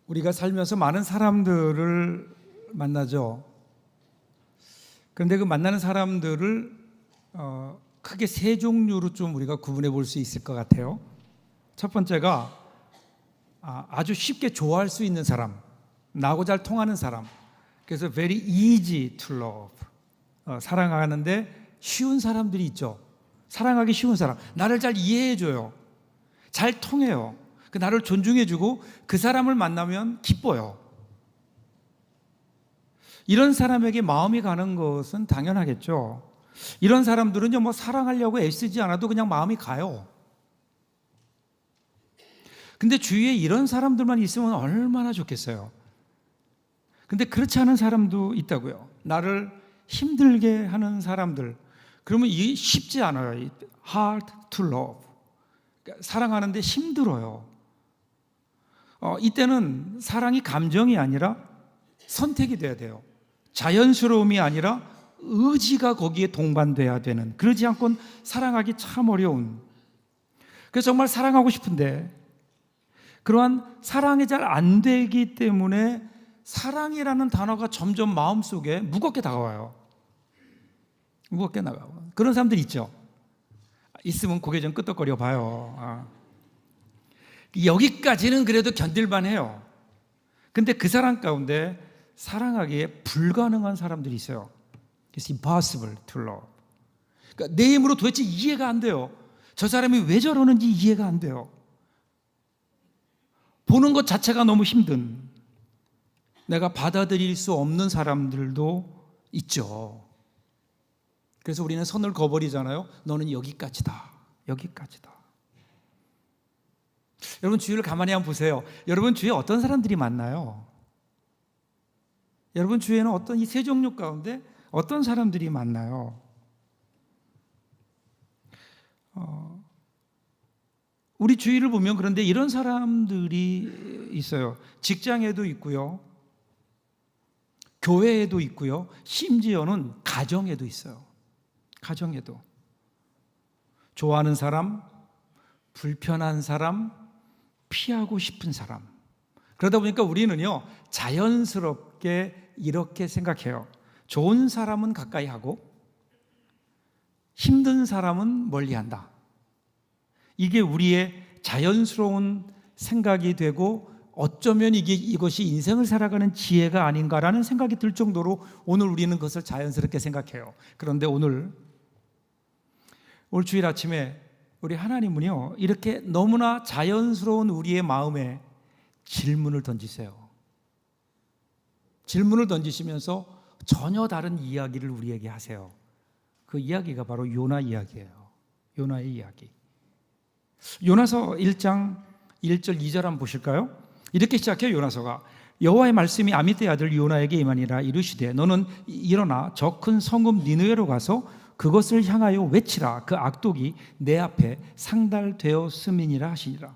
우리가 살면서 많은 사람들을 만나죠. 그런데 그 만나는 사람들을 크게 세 종류로 좀 우리가 구분해 볼 수 있을 것 같아요. 첫 번째가 아주 쉽게 좋아할 수 있는 사람, 나하고 잘 통하는 사람. 그래서 very easy to love, 사랑하는데 쉬운 사람들이 있죠. 사랑하기 쉬운 사람, 나를 잘 이해해줘요, 잘 통해요, 나를 존중해주고 그 사람을 만나면 기뻐요. 이런 사람에게 마음이 가는 것은 당연하겠죠. 이런 사람들은요, 뭐 사랑하려고 애쓰지 않아도 그냥 마음이 가요. 근데 주위에 이런 사람들만 있으면 얼마나 좋겠어요. 근데 그렇지 않은 사람도 있다고요. 나를 힘들게 하는 사람들. 그러면 이게 쉽지 않아요. Hard to love. 사랑하는데 힘들어요. 이때는 사랑이 감정이 아니라 선택이 돼야 돼요. 자연스러움이 아니라 의지가 거기에 동반돼야 되는, 그러지 않고는 사랑하기 참 어려운. 그래서 정말 사랑하고 싶은데 그러한 사랑이 잘 안 되기 때문에 사랑이라는 단어가 점점 마음속에 무겁게 다가와요. 무겁게 나가고. 그런 사람들 있죠. 있으면 고개 좀 끄덕거려 봐요. 여기까지는 그래도 견딜만 해요. 근데 그 사람 가운데 사랑하기에 불가능한 사람들이 있어요. It's impossible to love. 그러니까 내 힘으로 도대체 이해가 안 돼요. 저 사람이 왜 저러는지 이해가 안 돼요. 보는 것 자체가 너무 힘든, 내가 받아들일 수 없는 사람들도 있죠. 그래서 우리는 선을 그어버리잖아요. 너는 여기까지다, 여기까지다. 여러분 주위를 가만히 한번 보세요. 여러분 주위에 어떤 사람들이 많나요? 여러분 주위에는 어떤 이 세 종류 가운데 어떤 사람들이 많나요? 우리 주위를 보면 그런데 이런 사람들이 있어요. 직장에도 있고요, 교회에도 있고요, 심지어는 가정에도 있어요. 가정에도 좋아하는 사람, 불편한 사람, 피하고 싶은 사람. 그러다 보니까 우리는요, 자연스럽게 이렇게 생각해요. 좋은 사람은 가까이 하고 힘든 사람은 멀리 한다. 이게 우리의 자연스러운 생각이 되고 어쩌면 이것이 인생을 살아가는 지혜가 아닌가라는 생각이 들 정도로 오늘 우리는 그것을 자연스럽게 생각해요. 그런데 오늘 주일 아침에 우리 하나님은요, 이렇게 너무나 자연스러운 우리의 마음에 질문을 던지세요. 질문을 던지시면서 전혀 다른 이야기를 우리에게 하세요. 그 이야기가 바로 요나 이야기예요. 요나의 이야기. 요나서 1장 1절 2절 한번 보실까요? 이렇게 시작해요. 요나서가 여호와의 말씀이 아미떼 아들 요나에게 임하니라. 이르시되 너는 일어나 저 큰 성읍 니느웨로 가서 그것을 향하여 외치라. 그 악독이 내 앞에 상달되었음이니라 하시니라.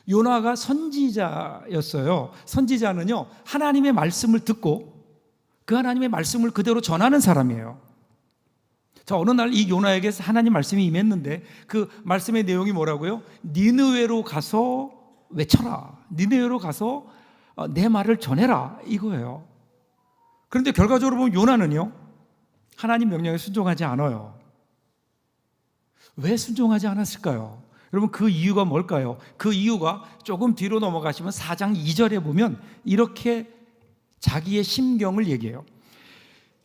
요나가 선지자였어요. 선지자는요, 하나님의 말씀을 듣고 그 하나님의 말씀을 그대로 전하는 사람이에요. 자, 어느 날 이 요나에게 하나님 말씀이 임했는데 그 말씀의 내용이 뭐라고요? 니느웨로 가서 외쳐라. 니느웨로 가서 내 말을 전해라, 이거예요. 그런데 결과적으로 보면 요나는요, 하나님 명령에 순종하지 않아요. 왜 순종하지 않았을까요? 여러분 그 이유가 뭘까요? 그 이유가 조금 뒤로 넘어가시면 4장 2절에 보면 이렇게 자기의 심경을 얘기해요.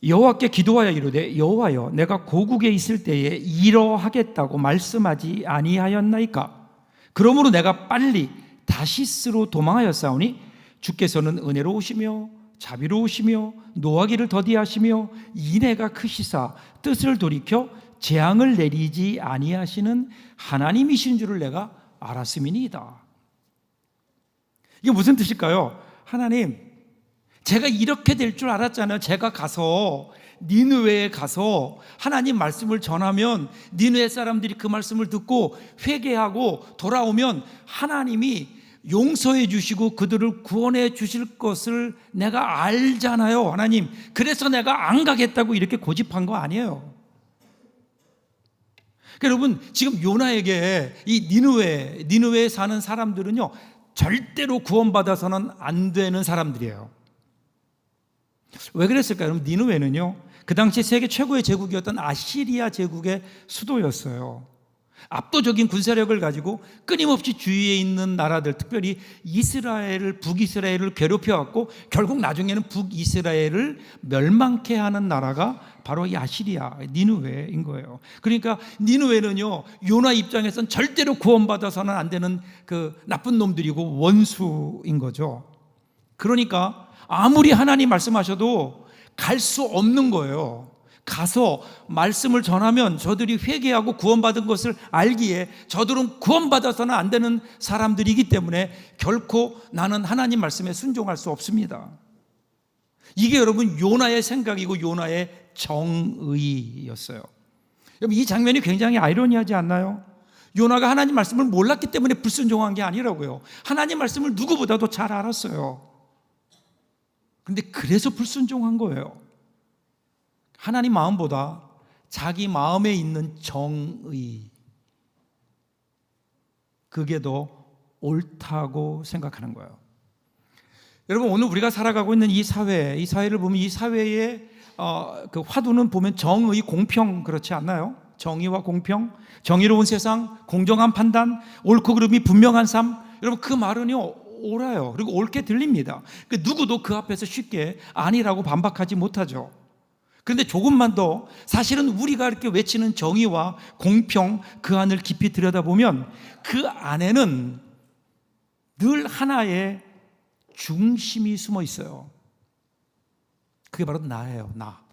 여호와께 기도하여 이르되 여호와여, 내가 고국에 있을 때에 이러하겠다고 말씀하지 아니하였나이까? 그러므로 내가 빨리 다시스로 도망하였사오니 주께서는 은혜로우시며 자비로우시며 노하기를 더디하시며 인애가 크시사 뜻을 돌이켜 재앙을 내리지 아니하시는 하나님이신 줄을 내가 알았음이니이다. 이게 무슨 뜻일까요? 하나님, 제가 이렇게 될 줄 알았잖아요. 제가 가서 니느웨에 가서 하나님 말씀을 전하면 니느웨 사람들이 그 말씀을 듣고 회개하고 돌아오면 하나님이 용서해 주시고 그들을 구원해 주실 것을 내가 알잖아요. 하나님, 그래서 내가 안 가겠다고 이렇게 고집한 거 아니에요. 그러니까 여러분, 지금 요나에게 이 니느웨에 사는 사람들은요, 절대로 구원받아서는 안 되는 사람들이에요. 왜 그랬을까요? 여러분, 니느웨는요, 그 당시 세계 최고의 제국이었던 아시리아 제국의 수도였어요. 압도적인 군사력을 가지고 끊임없이 주위에 있는 나라들, 특별히 이스라엘을, 북이스라엘을 괴롭혀왔고 결국 나중에는 북이스라엘을 멸망케 하는 나라가 바로 이 아시리아, 니느웨인 거예요. 그러니까 니느웨는요, 요나 입장에선 절대로 구원받아서는 안 되는 그 나쁜 놈들이고 원수인 거죠. 그러니까 아무리 하나님 말씀하셔도 갈 수 없는 거예요. 가서 말씀을 전하면 저들이 회개하고 구원받은 것을 알기에 저들은 구원받아서는 안 되는 사람들이기 때문에 결코 나는 하나님 말씀에 순종할 수 없습니다. 이게 여러분 요나의 생각이고 요나의 정의였어요. 여러분, 이 장면이 굉장히 아이러니하지 않나요? 요나가 하나님 말씀을 몰랐기 때문에 불순종한 게 아니라고요. 하나님 말씀을 누구보다도 잘 알았어요. 그런데 그래서 불순종한 거예요. 하나님 마음보다 자기 마음에 있는 정의, 그게 더 옳다고 생각하는 거예요. 여러분, 오늘 우리가 살아가고 있는 이 사회를 보면 이 사회의 그 화두는 보면 정의, 공평, 그렇지 않나요? 정의와 공평, 정의로운 세상, 공정한 판단, 옳고 그름이 분명한 삶. 여러분, 그 말은요 옳아요. 그리고 옳게 들립니다. 누구도 그 앞에서 쉽게 아니라고 반박하지 못하죠. 그런데 조금만 더 사실은 우리가 이렇게 외치는 정의와 공평, 그 안을 깊이 들여다보면 그 안에는 늘 하나의 중심이 숨어 있어요. 그게 바로 나예요. 나.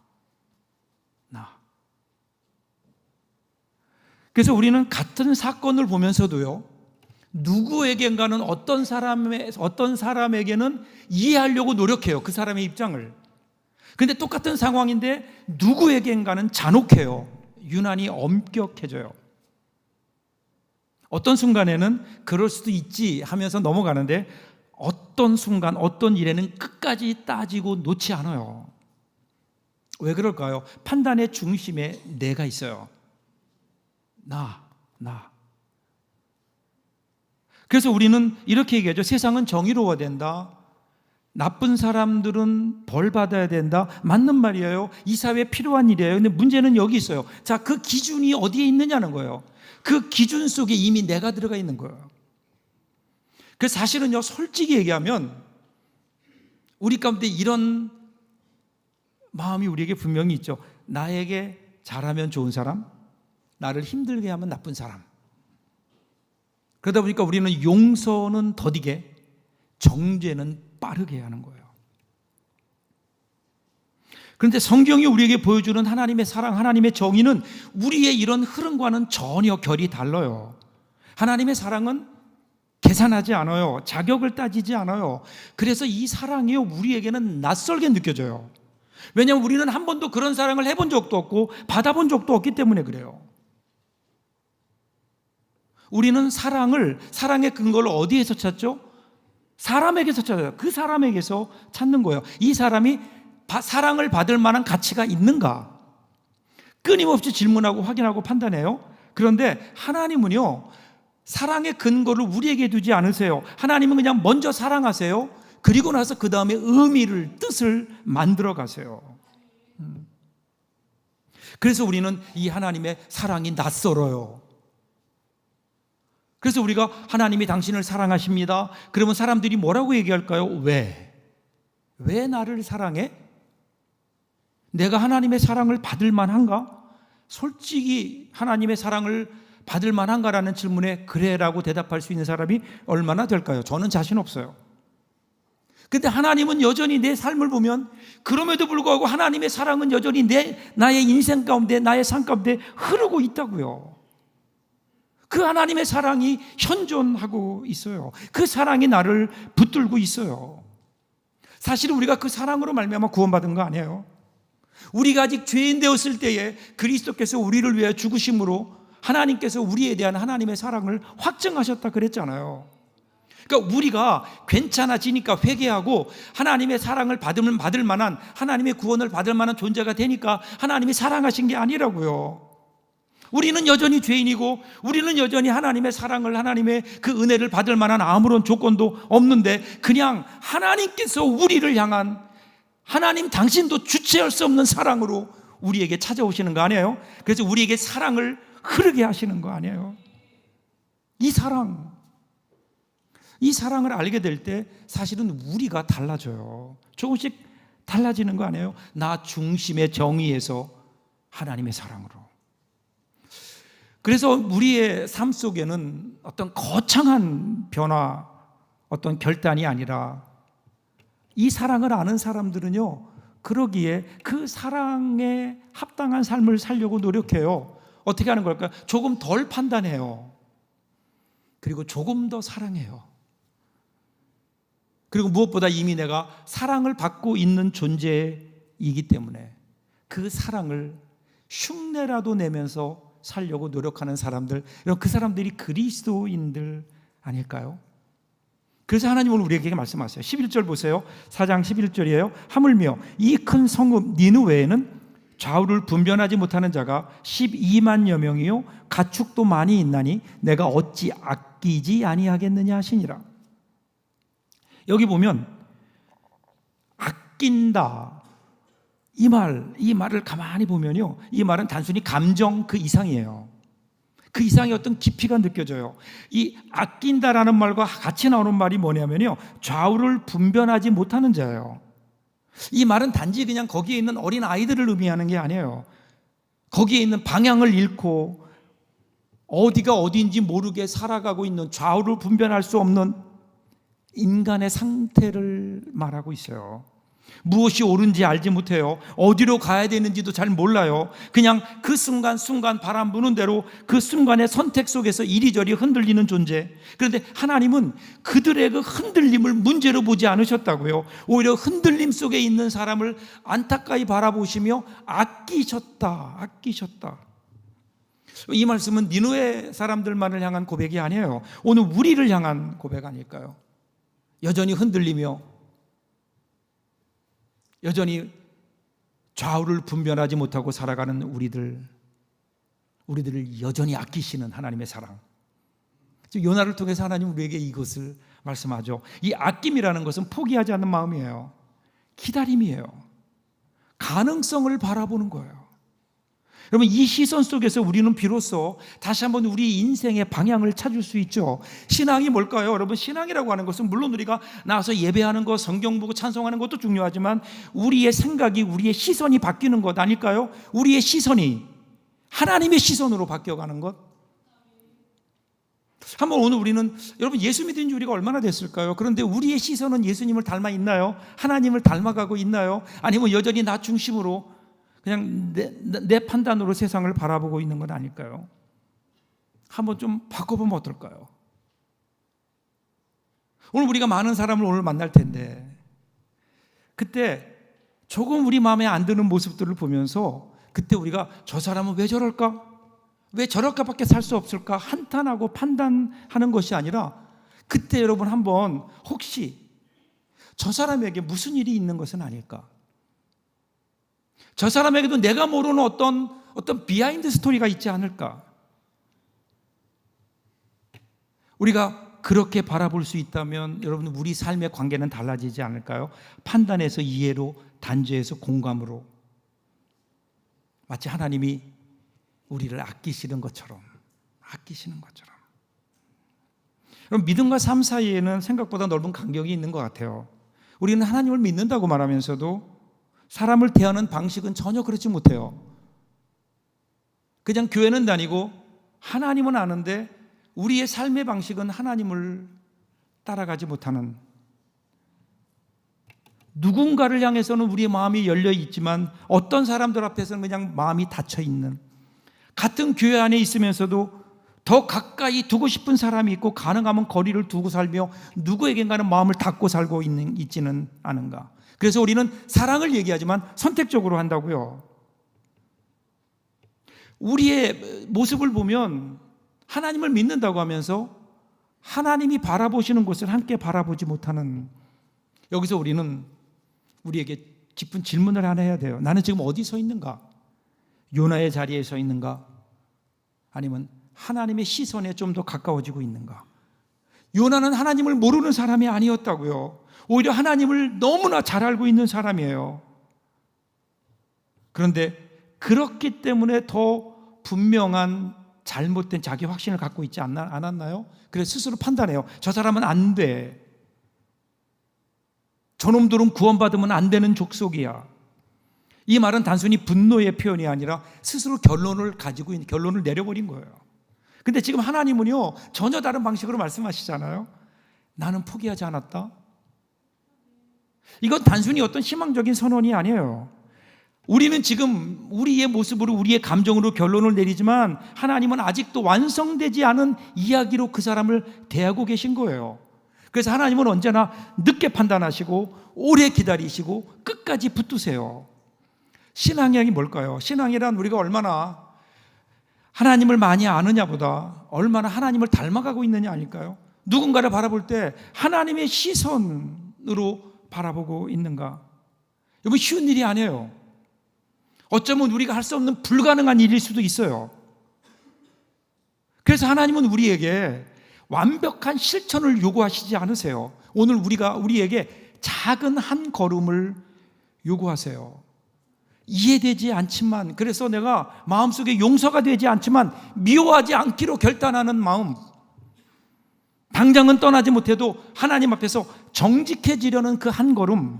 그래서 우리는 같은 사건을 보면서도요, 누구에겐가는 어떤 사람에게는 이해하려고 노력해요. 그 사람의 입장을. 그런데 똑같은 상황인데 누구에겐가는 잔혹해요. 유난히 엄격해져요. 어떤 순간에는 그럴 수도 있지 하면서 넘어가는데 어떤 순간, 어떤 일에는 끝까지 따지고 놓지 않아요. 왜 그럴까요? 판단의 중심에 내가 있어요. 나. 그래서 우리는 이렇게 얘기하죠. 세상은 정의로워야 된다. 나쁜 사람들은 벌 받아야 된다. 맞는 말이에요. 이 사회에 필요한 일이에요. 근데 문제는 여기 있어요. 자, 그 기준이 어디에 있느냐는 거예요. 그 기준 속에 이미 내가 들어가 있는 거예요. 그래서 사실은요, 솔직히 얘기하면 우리 가운데 이런 마음이 우리에게 분명히 있죠. 나에게 잘하면 좋은 사람, 나를 힘들게 하면 나쁜 사람. 그러다 보니까 우리는 용서는 더디게, 정죄는 빠르게 하는 거예요. 그런데 성경이 우리에게 보여주는 하나님의 사랑, 하나님의 정의는 우리의 이런 흐름과는 전혀 결이 달라요. 하나님의 사랑은 계산하지 않아요. 자격을 따지지 않아요. 그래서 이 사랑이 우리에게는 낯설게 느껴져요. 왜냐하면 우리는 한 번도 그런 사랑을 해본 적도 없고 받아본 적도 없기 때문에 그래요. 우리는 사랑의 근거를 어디에서 찾죠? 사람에게서 찾아요. 그 사람에게서 찾는 거예요. 이 사람이 사랑을 받을 만한 가치가 있는가? 끊임없이 질문하고 확인하고 판단해요. 그런데 하나님은요, 사랑의 근거를 우리에게 두지 않으세요. 하나님은 그냥 먼저 사랑하세요. 그리고 나서 그 다음에 의미를, 뜻을 만들어 가세요. 그래서 우리는 이 하나님의 사랑이 낯설어요. 그래서 우리가 하나님이 당신을 사랑하십니다. 그러면 사람들이 뭐라고 얘기할까요? 왜 나를 사랑해? 내가 하나님의 사랑을 받을 만한가? 솔직히 하나님의 사랑을 받을 만한가라는 질문에 그래라고 대답할 수 있는 사람이 얼마나 될까요? 저는 자신 없어요. 근데 하나님은 여전히 내 삶을 보면 그럼에도 불구하고 하나님의 사랑은 여전히 나의 인생 가운데, 나의 삶 가운데 흐르고 있다고요. 그 하나님의 사랑이 현존하고 있어요. 그 사랑이 나를 붙들고 있어요. 사실 우리가 그 사랑으로 말미암아 구원받은 거 아니에요. 우리가 아직 죄인 되었을 때에 그리스도께서 우리를 위해 죽으심으로 하나님께서 우리에 대한 하나님의 사랑을 확증하셨다 그랬잖아요. 그러니까 우리가 괜찮아지니까 회개하고 하나님의 사랑을 받을 만한, 하나님의 구원을 받을 만한 존재가 되니까 하나님이 사랑하신 게 아니라고요. 우리는 여전히 죄인이고 우리는 여전히 하나님의 사랑을, 하나님의 그 은혜를 받을 만한 아무런 조건도 없는데 그냥 하나님께서 우리를 향한, 하나님 당신도 주체할 수 없는 사랑으로 우리에게 찾아오시는 거 아니에요? 그래서 우리에게 사랑을 흐르게 하시는 거 아니에요? 이 사랑을 알게 될 때 사실은 우리가 달라져요. 조금씩 달라지는 거 아니에요? 나 중심의 정의에서 하나님의 사랑으로. 그래서 우리의 삶 속에는 어떤 거창한 변화, 어떤 결단이 아니라 이 사랑을 아는 사람들은요, 그러기에 그 사랑에 합당한 삶을 살려고 노력해요. 어떻게 하는 걸까요? 조금 덜 판단해요. 그리고 조금 더 사랑해요. 그리고 무엇보다 이미 내가 사랑을 받고 있는 존재이기 때문에 그 사랑을 흉내라도 내면서 살려고 노력하는 사람들, 그 사람들이 그리스도인들 아닐까요? 그래서 하나님은 우리에게 말씀하세요. 11절 보세요. 4장 11절이에요. 하물며 이 큰 성읍 니느웨에는 좌우를 분별하지 못하는 자가 12만여 명이요 가축도 많이 있나니 내가 어찌 아끼지 아니하겠느냐 하시니라. 여기 보면 아낀다, 이 말을 가만히 보면요, 이 말은 단순히 감정 그 이상이에요. 그 이상의 어떤 깊이가 느껴져요. 이 아낀다라는 말과 같이 나오는 말이 뭐냐면요, 좌우를 분별하지 못하는 자예요. 이 말은 단지 그냥 거기에 있는 어린 아이들을 의미하는 게 아니에요. 거기에 있는 방향을 잃고 어디가 어디인지 모르게 살아가고 있는, 좌우를 분별할 수 없는 인간의 상태를 말하고 있어요. 무엇이 옳은지 알지 못해요. 어디로 가야 되는지도 잘 몰라요. 그냥 그 순간 바람 부는 대로 그 순간의 선택 속에서 이리저리 흔들리는 존재. 그런데 하나님은 그들의 그 흔들림을 문제로 보지 않으셨다고요. 오히려 흔들림 속에 있는 사람을 안타까이 바라보시며 아끼셨다. 이 말씀은 니느웨 사람들만을 향한 고백이 아니에요. 오늘 우리를 향한 고백 아닐까요? 여전히 흔들리며 여전히 좌우를 분별하지 못하고 살아가는 우리들을 여전히 아끼시는 하나님의 사랑. 요나를 통해서 하나님 우리에게 이것을 말씀하죠. 이 아낌이라는 것은 포기하지 않는 마음이에요. 기다림이에요. 가능성을 바라보는 거예요. 여러분, 이 시선 속에서 우리는 비로소 다시 한번 우리 인생의 방향을 찾을 수 있죠. 신앙이 뭘까요? 여러분, 신앙이라고 하는 것은 물론 우리가 나와서 예배하는 것, 성경 보고 찬송하는 것도 중요하지만 우리의 생각이, 우리의 시선이 바뀌는 것 아닐까요? 우리의 시선이 하나님의 시선으로 바뀌어가는 것. 한번 오늘 우리는, 여러분, 예수 믿은 지 우리가 얼마나 됐을까요? 그런데 우리의 시선은 예수님을 닮아 있나요? 하나님을 닮아가고 있나요? 아니면 여전히 나 중심으로 그냥 내 판단으로 세상을 바라보고 있는 건 아닐까요? 한번 좀 바꿔보면 어떨까요? 오늘 우리가 많은 사람을 오늘 만날 텐데 그때 조금 우리 마음에 안 드는 모습들을 보면서 그때 우리가 저 사람은 왜 저럴까? 왜 저럴까밖에 살 수 없을까? 한탄하고 판단하는 것이 아니라 그때 여러분 한번 혹시 저 사람에게 무슨 일이 있는 것은 아닐까? 저 사람에게도 내가 모르는 어떤 비하인드 스토리가 있지 않을까? 우리가 그렇게 바라볼 수 있다면 여러분 우리 삶의 관계는 달라지지 않을까요? 판단에서 이해로, 단죄에서 공감으로, 마치 하나님이 우리를 아끼시는 것처럼. 그럼 믿음과 삶 사이에는 생각보다 넓은 간격이 있는 것 같아요. 우리는 하나님을 믿는다고 말하면서도 사람을 대하는 방식은 전혀 그렇지 못해요. 그냥 교회는 다니고 하나님은 아는데 우리의 삶의 방식은 하나님을 따라가지 못하는, 누군가를 향해서는 우리의 마음이 열려 있지만 어떤 사람들 앞에서는 그냥 마음이 닫혀 있는, 같은 교회 안에 있으면서도 더 가까이 두고 싶은 사람이 있고 가능하면 거리를 두고 살며 누구에겐가는 마음을 닫고 살고 있지는 않은가. 그래서 우리는 사랑을 얘기하지만 선택적으로 한다고요. 우리의 모습을 보면 하나님을 믿는다고 하면서 하나님이 바라보시는 곳을 함께 바라보지 못하는, 여기서 우리는 우리에게 깊은 질문을 하나 해야 돼요. 나는 지금 어디 서 있는가? 요나의 자리에 서 있는가? 아니면 하나님의 시선에 좀 더 가까워지고 있는가? 요나는 하나님을 모르는 사람이 아니었다고요. 오히려 하나님을 너무나 잘 알고 있는 사람이에요. 그런데 그렇기 때문에 더 분명한 잘못된 자기 확신을 갖고 있지 않았나요? 그래서 스스로 판단해요. 저 사람은 안 돼. 저놈들은 구원받으면 안 되는 족속이야. 이 말은 단순히 분노의 표현이 아니라 스스로 결론을 내려버린 거예요. 근데 지금 하나님은요, 전혀 다른 방식으로 말씀하시잖아요. 나는 포기하지 않았다. 이건 단순히 어떤 희망적인 선언이 아니에요. 우리는 지금 우리의 모습으로, 우리의 감정으로 결론을 내리지만 하나님은 아직도 완성되지 않은 이야기로 그 사람을 대하고 계신 거예요. 그래서 하나님은 언제나 늦게 판단하시고 오래 기다리시고 끝까지 붙드세요. 신앙이 뭘까요? 신앙이란 우리가 얼마나 하나님을 많이 아느냐보다 얼마나 하나님을 닮아가고 있느냐 아닐까요? 누군가를 바라볼 때 하나님의 시선으로 바라보고 있는가? 여러분, 쉬운 일이 아니에요. 어쩌면 우리가 할 수 없는 불가능한 일일 수도 있어요. 그래서 하나님은 우리에게 완벽한 실천을 요구하시지 않으세요. 오늘 우리에게 작은 한 걸음을 요구하세요. 이해되지 않지만, 그래서 내가 마음속에 용서가 되지 않지만 미워하지 않기로 결단하는 마음, 당장은 떠나지 못해도 하나님 앞에서 정직해지려는 그 한 걸음.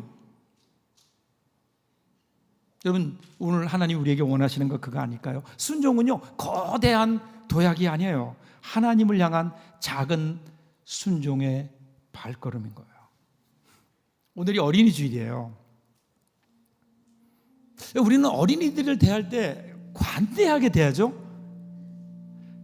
여러분, 오늘 하나님 우리에게 원하시는 거 그거 아닐까요? 순종은요, 거대한 도약이 아니에요. 하나님을 향한 작은 순종의 발걸음인 거예요. 오늘이 어린이 주일이에요. 우리는 어린이들을 대할 때 관대하게 대하죠.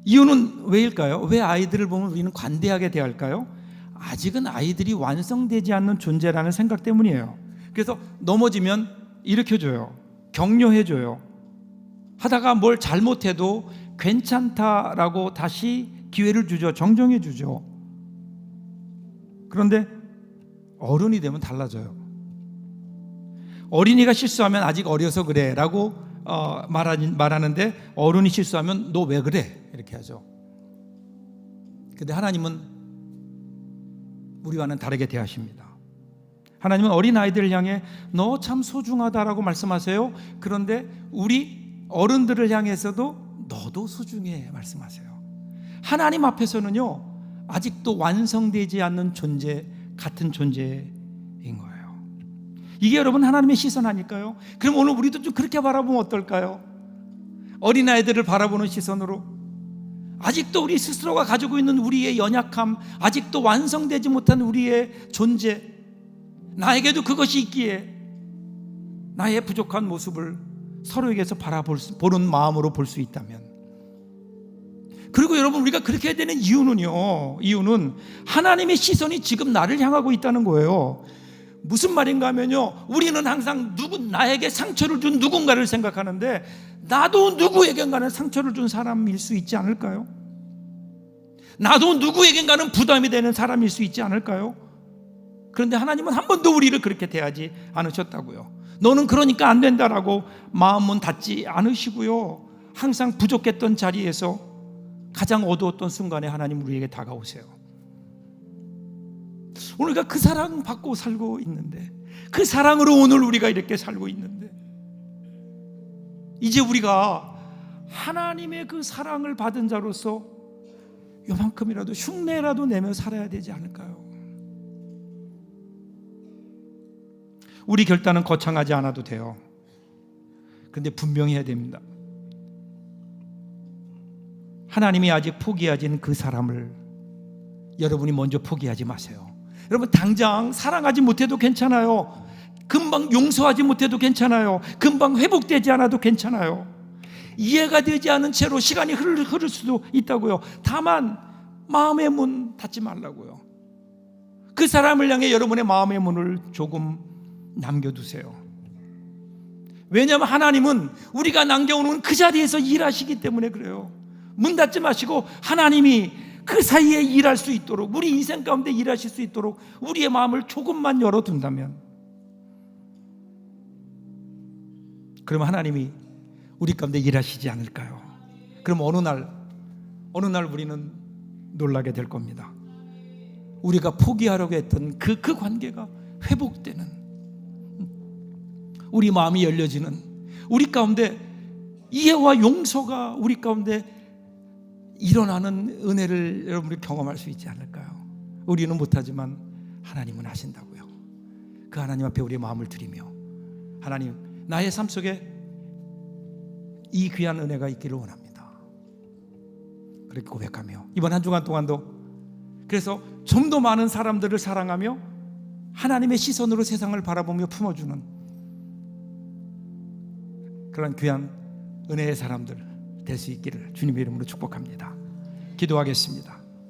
이유는 왜일까요? 왜 아이들을 보면 우리는 관대하게 대할까요? 아직은 아이들이 완성되지 않는 존재라는 생각 때문이에요. 그래서 넘어지면 일으켜줘요. 격려해줘요. 하다가 뭘 잘못해도 괜찮다라고 다시 기회를 주죠. 정정해주죠. 그런데 어른이 되면 달라져요. 어린이가 실수하면 아직 어려서 그래 라고 말하는데, 어른이 실수하면 너 왜 그래? 이렇게 하죠. 근데 하나님은 우리와는 다르게 대하십니다. 하나님은 어린아이들을 향해 너 참 소중하다라고 말씀하세요. 그런데 우리 어른들을 향해서도 너도 소중해 말씀하세요. 하나님 앞에서는요, 아직도 완성되지 않는 존재, 같은 존재인 거예요. 이게 여러분 하나님의 시선 아닐까요? 그럼 오늘 우리도 좀 그렇게 바라보면 어떨까요? 어린아이들을 바라보는 시선으로, 아직도 우리 스스로가 가지고 있는 우리의 연약함, 아직도 완성되지 못한 우리의 존재, 나에게도 그것이 있기에 나의 부족한 모습을 서로에게서 보는 마음으로 볼 수 있다면, 그리고 여러분 우리가 그렇게 해야 되는 이유는 하나님의 시선이 지금 나를 향하고 있다는 거예요. 무슨 말인가 하면요, 우리는 항상 나에게 상처를 준 누군가를 생각하는데 나도 누구에겐가는 상처를 준 사람일 수 있지 않을까요? 나도 누구에겐가는 부담이 되는 사람일 수 있지 않을까요? 그런데 하나님은 한 번도 우리를 그렇게 대하지 않으셨다고요. 너는 그러니까 안 된다라고 마음은 닫지 않으시고요, 항상 부족했던 자리에서 가장 어두웠던 순간에 하나님 우리에게 다가오세요. 오늘 우리가 그 사랑 받고 살고 있는데, 그 사랑으로 오늘 우리가 이렇게 살고 있는데, 이제 우리가 하나님의 그 사랑을 받은 자로서 요만큼이라도 흉내라도 내며 살아야 되지 않을까요? 우리 결단은 거창하지 않아도 돼요. 그런데 분명히 해야 됩니다. 하나님이 아직 포기하진 그 사람을 여러분이 먼저 포기하지 마세요. 여러분, 당장 사랑하지 못해도 괜찮아요. 금방 용서하지 못해도 괜찮아요. 금방 회복되지 않아도 괜찮아요. 이해가 되지 않은 채로 시간이 흐를 수도 있다고요. 다만 마음의 문 닫지 말라고요. 그 사람을 향해 여러분의 마음의 문을 조금 남겨두세요. 왜냐하면 하나님은 우리가 남겨오는 그 자리에서 일하시기 때문에 그래요. 문 닫지 마시고 하나님이 그 사이에 일할 수 있도록, 우리 인생 가운데 일하실 수 있도록 우리의 마음을 조금만 열어둔다면, 그러면 하나님이 우리 가운데 일하시지 않을까요? 그럼 어느 날 어느 날 우리는 놀라게 될 겁니다. 우리가 포기하려고 했던 그 관계가 회복되는, 우리 마음이 열려지는, 우리 가운데 이해와 용서가 우리 가운데 일어나는 은혜를 여러분이 경험할 수 있지 않을까요? 우리는 못하지만 하나님은 하신다고요. 그 하나님 앞에 우리의 마음을 드리며, 하나님, 나의 삶 속에 이 귀한 은혜가 있기를 원합니다. 그렇게 고백하며 이번 한 주간 동안도 그래서 좀 더 많은 사람들을 사랑하며 하나님의 시선으로 세상을 바라보며 품어주는 그런 귀한 은혜의 사람들 될 수 있기를 주님의 이름으로 축복합니다. 기도하겠습니다.